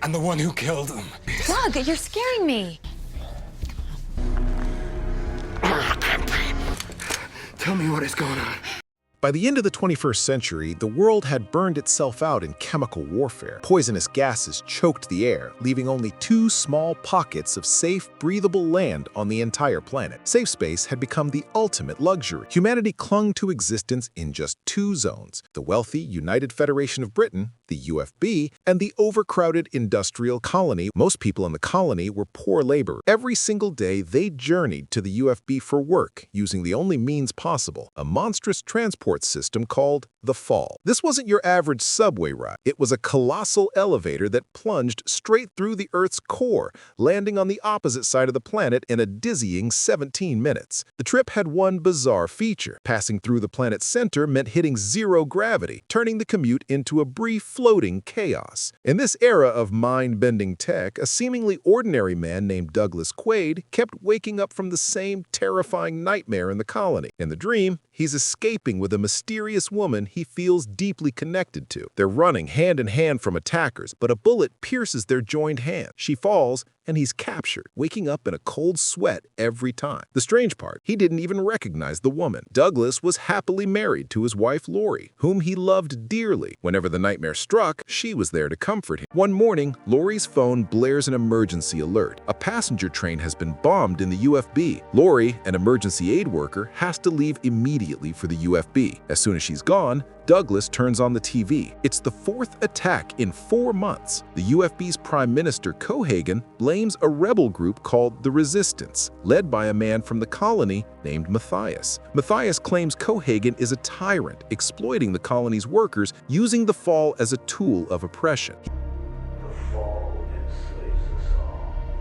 and the one who killed him. Doug, you're scaring me. Tell me what is going on. By the end of the 21st century, the world had burned itself out in chemical warfare. Poisonous gases choked the air, leaving only 2 small pockets of safe, breathable land on the entire planet. Safe space had become the ultimate luxury. Humanity clung to existence in just 2 zones: the wealthy United Federation of Britain, the UFB, and the overcrowded industrial colony. Most people in the colony were poor labor. Every single day, they journeyed to the UFB for work, using the only means possible: a monstrous transport system called the Fall. This wasn't your average subway ride. It was a colossal elevator that plunged straight through the Earth's core, landing on the opposite side of the planet in a dizzying 17 minutes. The trip had one bizarre feature. Passing through the planet's center meant hitting 0 gravity, turning the commute into a brief floating chaos. In this era of mind-bending tech, a seemingly ordinary man named Douglas Quaid kept waking up from the same terrifying nightmare in the colony. In the dream, he's escaping with a mysterious woman he feels deeply connected to. They're running hand in hand from attackers, but a bullet pierces their joined hand. She falls, and he's captured, waking up in a cold sweat every time. The strange part, he didn't even recognize the woman. Douglas was happily married to his wife Lori, whom he loved dearly. Whenever the nightmare struck, she was there to comfort him. One morning, Lori's phone blares an emergency alert. A passenger train has been bombed in the UFB. Lori, an emergency aid worker, has to leave immediately for the UFB. As soon as she's gone, Douglas turns on the TV. It's the 4th attack in 4 months. The UFB's Prime Minister Cohagen blames a rebel group called the Resistance, led by a man from the colony named Matthias. Matthias claims Cohagen is a tyrant, exploiting the colony's workers, using the Fall as a tool of oppression.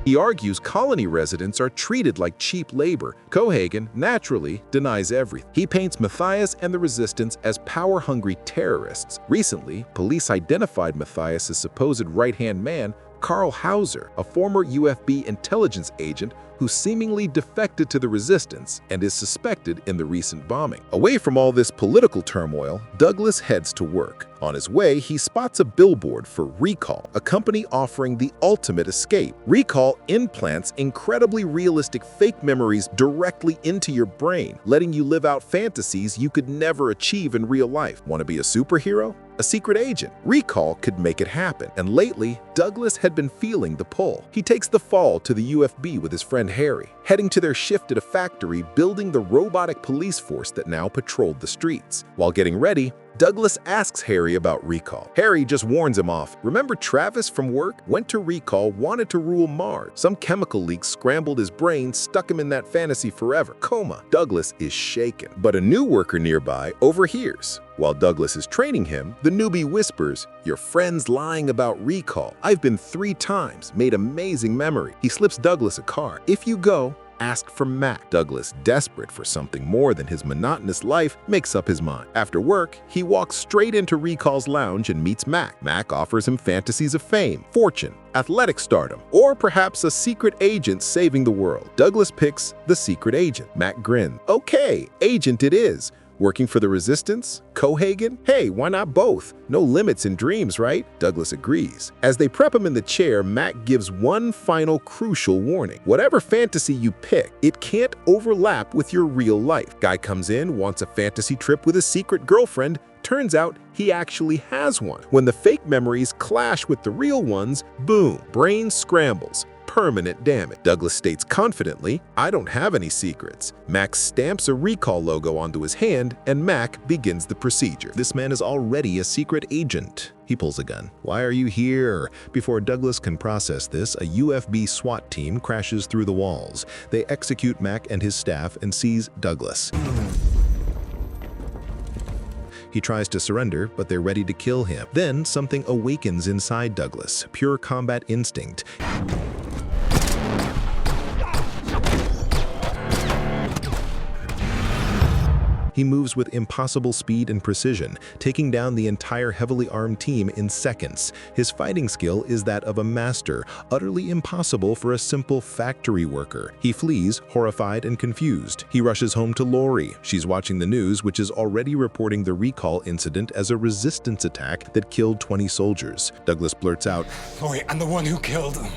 He argues colony residents are treated like cheap labor. Cohagen, naturally, denies everything. He paints Matthias and the Resistance as power-hungry terrorists. Recently, police identified Matthias' supposed right-hand man, Carl Hauser, a former UFB intelligence agent who seemingly defected to the Resistance and is suspected in the recent bombing. Away from all this political turmoil, Douglas heads to work. On his way, he spots a billboard for Recall, a company offering the ultimate escape. Recall implants incredibly realistic fake memories directly into your brain, letting you live out fantasies you could never achieve in real life. Want to be a superhero? A secret agent? Recall could make it happen. And lately, Douglas had been feeling the pull. He takes the Fall to the UFB with his friend Harry, heading to their shift at a factory building the robotic police force that now patrolled the streets. While getting ready, Douglas asks Harry about Recall. Harry just warns him off. Remember Travis from work? Went to Recall, wanted to rule Mars. Some chemical leak scrambled his brain, stuck him in that fantasy forever. Coma. Douglas is shaken. But a new worker nearby overhears. While Douglas is training him, the newbie whispers, "Your friend's lying about Recall. I've been 3 times, made amazing memory." He slips Douglas a card. "If you go, ask for Mac." Douglas, desperate for something more than his monotonous life, makes up his mind. After work, he walks straight into Recall's lounge and meets Mac. Mac offers him fantasies of fame, fortune, athletic stardom, or perhaps a secret agent saving the world. Douglas picks the secret agent. Mac grins. "Okay, agent it is. Working for the Resistance? Cohagen? Hey, why not both? No limits in dreams, right?" Douglas agrees. As they prep him in the chair, Mac gives one final crucial warning. Whatever fantasy you pick, it can't overlap with your real life. Guy comes in, wants a fantasy trip with a secret girlfriend. Turns out he actually has one. When the fake memories clash with the real ones, boom, brain scrambles. Permanent damage. Douglas states confidently, "I don't have any secrets." Mac stamps a Recall logo onto his hand, and Mac begins the procedure. "This man is already a secret agent." He pulls a gun. "Why are you here?" Before Douglas can process this, a UFB SWAT team crashes through the walls. They execute Mac and his staff and seize Douglas. He tries to surrender, but they're ready to kill him. Then something awakens inside Douglas, pure combat instinct. He moves with impossible speed and precision, taking down the entire heavily armed team in seconds. His fighting skill is that of a master, utterly impossible for a simple factory worker. He flees, horrified and confused. He rushes home to Lori. She's watching the news, which is already reporting the recall incident as a resistance attack that killed 20 soldiers. Douglas blurts out, Lori, I'm the one who killed him.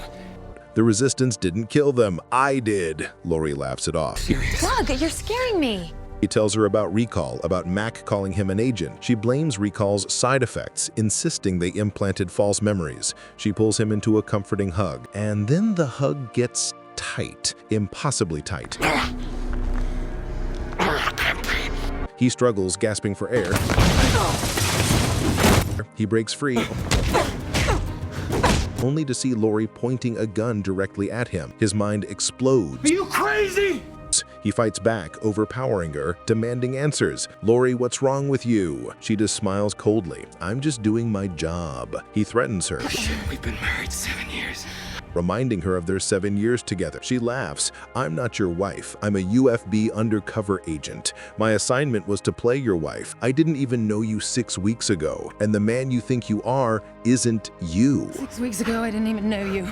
"The resistance didn't kill them. I did." Lori laughs it off. Serious. Doug, you're scaring me. He tells her about recall, about Mac calling him an agent. She blames recall's side effects, insisting they implanted false memories. She pulls him into a comforting hug, and then the hug gets tight, impossibly tight. He struggles, gasping for air. He breaks free, only to see Lori pointing a gun directly at him. His mind explodes. Are you crazy? He fights back, overpowering her, demanding answers. "Lori, what's wrong with you?" She just smiles coldly. "I'm just doing my job." He threatens her, Shit, we've been married 7 years. reminding her of their 7 years together. She laughs. "I'm not your wife. I'm a UFB undercover agent. My assignment was to play your wife. I didn't even know you 6 weeks ago, and the man you think you are isn't you." 6 weeks ago, I didn't even know you.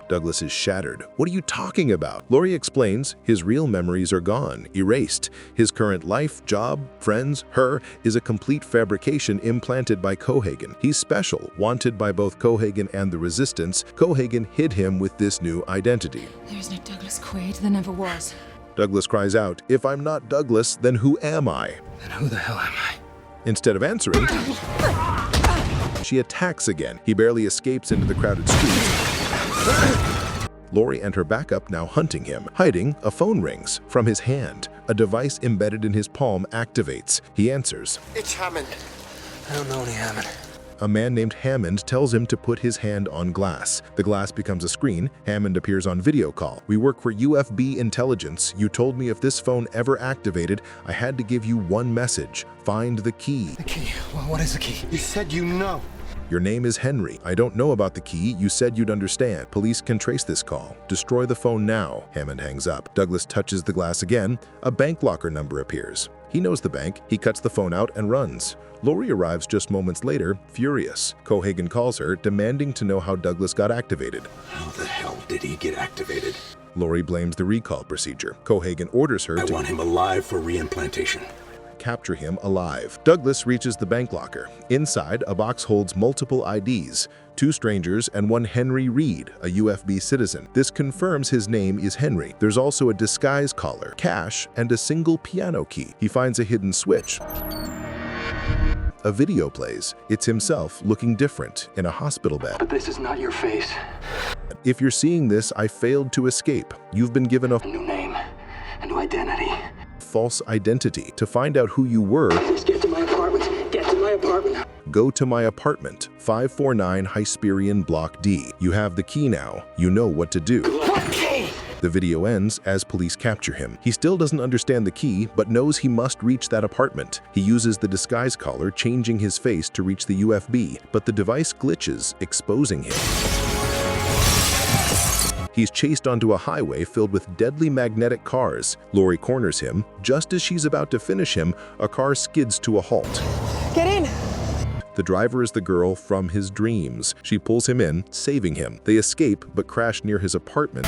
Douglas is shattered. "What are you talking about?" Lori explains his real memories are gone, erased. His current life, job, friends, her, is a complete fabrication implanted by Cohagen. He's special, wanted by both Cohagen and the Resistance. Cohagen hid him with this new identity. There's no Douglas Quaid. There never was. Douglas cries out, "If I'm not Douglas, then who am I?" Then who the hell am I? Instead of answering, she attacks again. He barely escapes into the crowded streets. Lori and her backup now hunting him. Hiding, a phone rings. From his hand, a device embedded in his palm activates. He answers. It's Hammond. I don't know any Hammond. A man named Hammond tells him to put his hand on glass. The glass becomes a screen. Hammond appears on video call. "We work for UFB Intelligence. You told me if this phone ever activated, I had to give you one message. Find the key. The key. Well, what is the key? You said you know. Your name is Henry. I don't know about the key. You said you'd understand. Police can trace this call. Destroy the phone now." Hammond hangs up. Douglas touches the glass again. A bank locker number appears. He knows the bank. He cuts the phone out and runs. Lori arrives just moments later, furious. Cohagen calls her, demanding to know how Douglas got activated. How the hell did he get activated? Lori blames the recall procedure. Cohagen orders her I to want him alive for reimplantation. capture him alive. Douglas reaches the bank locker. Inside, a box holds multiple IDs, 2 strangers and one Henry Reed, a UFB citizen. This confirms his name is Henry. There's also a disguise collar, cash, and a single piano key. He finds a hidden switch. A video plays. It's himself looking different in a hospital bed. But this is not your face. "If you're seeing this, I failed to escape. You've been given a A new name. A new identity. false identity. To find out who you were, Just get to my apartment. Get to my apartment. go to my apartment, 549 Hysperion Block D. You have the key now. You know what to do." Okay. The video ends as police capture him. He still doesn't understand the key, but knows he must reach that apartment. He uses the disguise collar, changing his face to reach the UFB, but the device glitches, exposing him. He's chased onto a highway filled with deadly magnetic cars. Lori corners him. Just as she's about to finish him, a car skids to a halt. Get in. The driver is the girl from his dreams. She pulls him in, saving him. They escape, but crash near his apartment.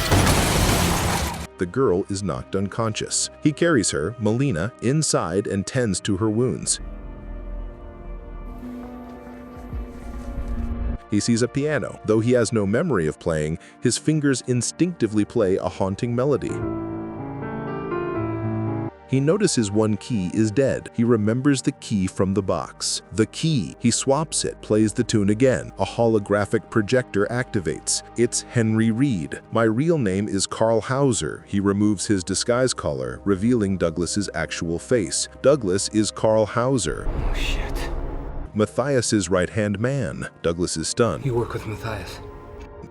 The girl is knocked unconscious. He carries her, Melina, inside and tends to her wounds. He sees a piano. Though he has no memory of playing, his fingers instinctively play a haunting melody. He notices one key is dead. He remembers the key from the box. The key. He swaps it, plays the tune again. A holographic projector activates. It's Henry Reed. "My real name is Carl Hauser." He removes his disguise collar, revealing Douglas's actual face. Douglas is Carl Hauser, Oh, shit. Matthias's right-hand man. Douglas is stunned. You work with Matthias.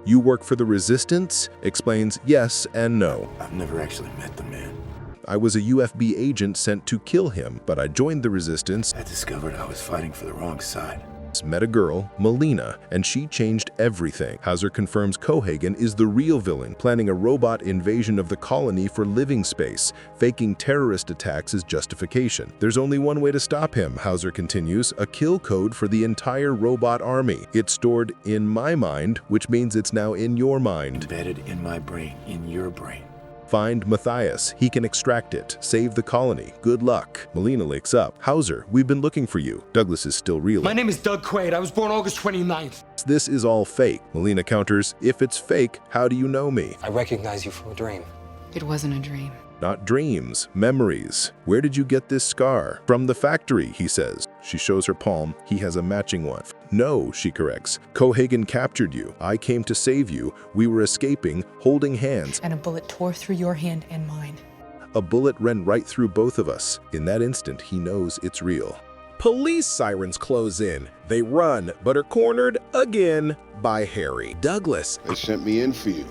"You work for the Resistance?" Explains yes and no. I've never actually met the man. "I was a UFB agent sent to kill him, but I joined the Resistance." I discovered I was fighting for the wrong side. Met a girl, Melina, and she changed everything. Hauser confirms Cohagen is the real villain, planning a robot invasion of the colony for living space, faking terrorist attacks as justification. There's only one way to stop him, Hauser continues, a kill code for the entire robot army. It's stored in my mind, which means it's now in your mind. Embedded in my brain, in your brain. Find Matthias. He can extract it. Save the colony. Good luck. Melina wakes up. Hauser, we've been looking for you. Douglas is still reeling. My name is Doug Quaid. I was born August 29th. This is all fake. Melina counters, if it's fake, how do you know me? I recognize you from a dream. It wasn't a dream. Not dreams, memories. Where did you get this scar? From the factory, he says. She shows her palm. He has a matching one. No, she corrects. Cohagen captured you. I came to save you. We were escaping, holding hands. And a bullet tore through your hand and mine. A bullet ran right through both of us. In that instant, he knows it's real. Police sirens close in. They run, but are cornered again by Harry. Douglas, They sent me in for you,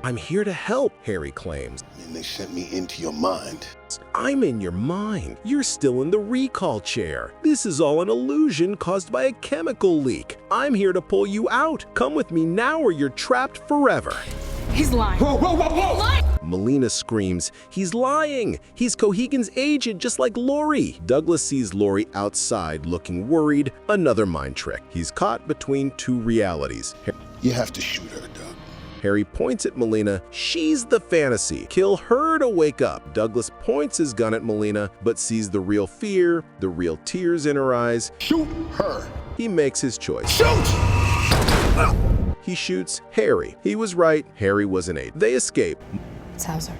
I'm here to help, Harry claims. and they sent me into your mind. I'm in your mind. You're still in the recall chair. This is all an illusion caused by a chemical leak. I'm here to pull you out. Come with me now or you're trapped forever. He's lying. Whoa, whoa, whoa, whoa! Melina screams, he's lying. He's Cohegan's agent, just like Lori. Douglas sees Lori outside looking worried. Another mind trick. He's caught between two realities. You have to shoot her, Doug. Harry points at Melina. She's the fantasy. Kill her to wake up. Douglas points his gun at Melina, but sees the real fear, the real tears in her eyes. Shoot her. He makes his choice. Shoot! He shoots Harry. He was right. Harry was an aide. They escape. It's Hauser.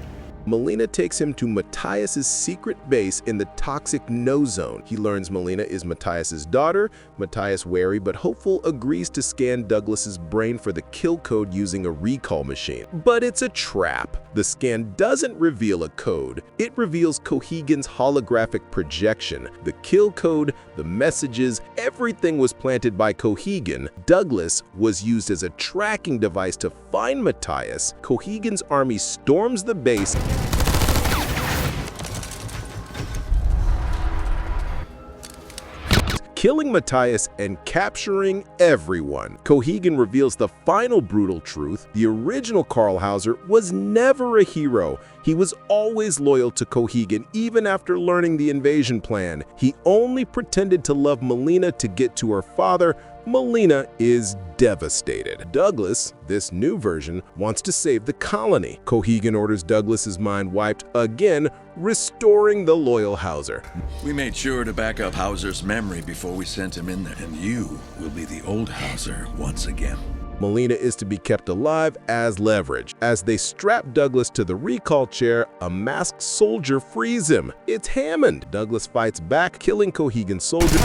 Melina takes him to Matthias's secret base in the toxic no zone. He learns Melina is Matthias's daughter. Matthias, wary but hopeful, agrees to scan Douglas's brain for the kill code using a recall machine. But it's a trap. The scan doesn't reveal a code. It reveals Cohegan's holographic projection. The kill code, the messages, everything was planted by Cohegan. Douglas was used as a tracking device to find Matthias. Cohegan's army storms the base, killing Matthias and capturing everyone. Cohegan reveals the final brutal truth. The original Karl Hauser was never a hero. He was always loyal to Cohegan even after learning the invasion plan. He only pretended to love Melina to get to her father. Melina is devastated. Douglas, this new version, wants to save the colony. Cohegan orders Douglas's mind wiped again, restoring the loyal Hauser. We made sure to back up Hauser's memory before we sent him in there, and you will be the old Hauser once again. Melina is to be kept alive as leverage. As they strap Douglas to the recall chair, a masked soldier frees him. It's Hammond. Douglas fights back, killing Cohegan's soldier,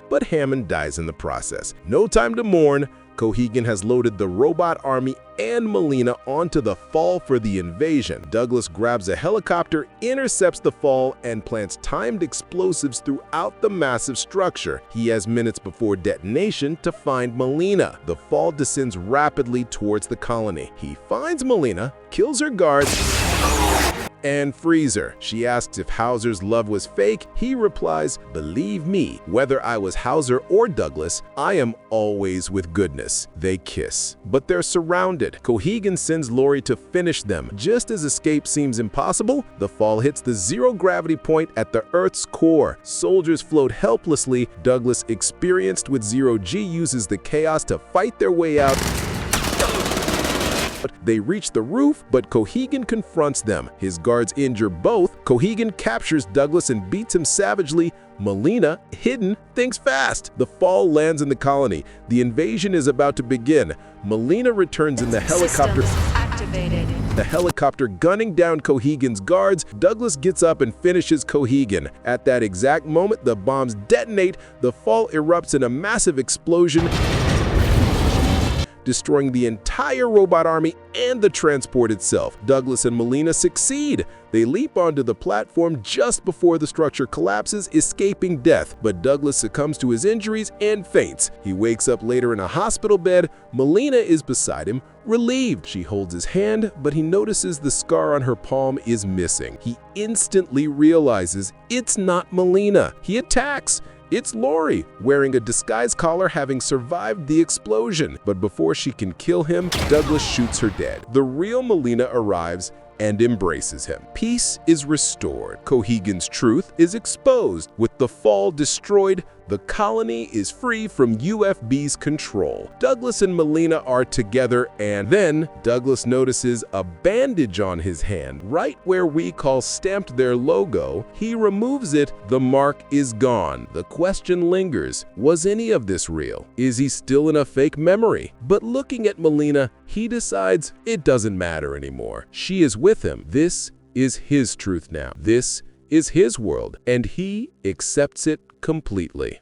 but Hammond dies in the process. No time to mourn. Cohegan has loaded the robot army and Melina onto the fall for the invasion. Douglas grabs a helicopter, intercepts the fall, and plants timed explosives throughout the massive structure. He has minutes before detonation to find Melina. The fall descends rapidly towards the colony. He finds Melina, kills her guards, and frees her. She asks if Hauser's love was fake. He replies, "Believe me, whether I was Hauser or Douglas, I am always with goodness." They kiss, but they're surrounded. Cohegan sends Lori to finish them. Just as escape seems impossible, the fall hits the zero-gravity point at the Earth's core. Soldiers float helplessly. Douglas, experienced with zero-G, uses the chaos to fight their way out. They reach the roof, but Cohegan confronts them. His guards injure both. Cohegan captures Douglas and beats him savagely. Melina, hidden, thinks fast. The fall lands in the colony. The invasion is about to begin. Melina returns in the helicopter. Activated. The helicopter gunning down Cohegan's guards. Douglas gets up and finishes Cohegan. At that exact moment, the bombs detonate. The fall erupts in a massive explosion, destroying the entire robot army and the transport itself. Douglas and Melina succeed. They leap onto the platform just before the structure collapses, escaping death. But Douglas succumbs to his injuries and faints. He wakes up later in a hospital bed. Melina is beside him, relieved. She holds his hand, but he notices the scar on her palm is missing. He instantly realizes it's not Melina. He attacks, It's Lori, wearing a disguise collar, having survived the explosion. But before she can kill him, Douglas shoots her dead. The real Melina arrives and embraces him. Peace is restored. Cohegan's truth is exposed. With the fall destroyed, the colony is free from UFB's control. Douglas and Melina are together, and then Douglas notices a bandage on his hand. Right where we call stamped their logo, he removes it. The mark is gone. The question lingers, was any of this real? Is he still in a fake memory? But looking at Melina, he decides it doesn't matter anymore. She is with him. This is his truth now. This is his world, and he accepts it completely.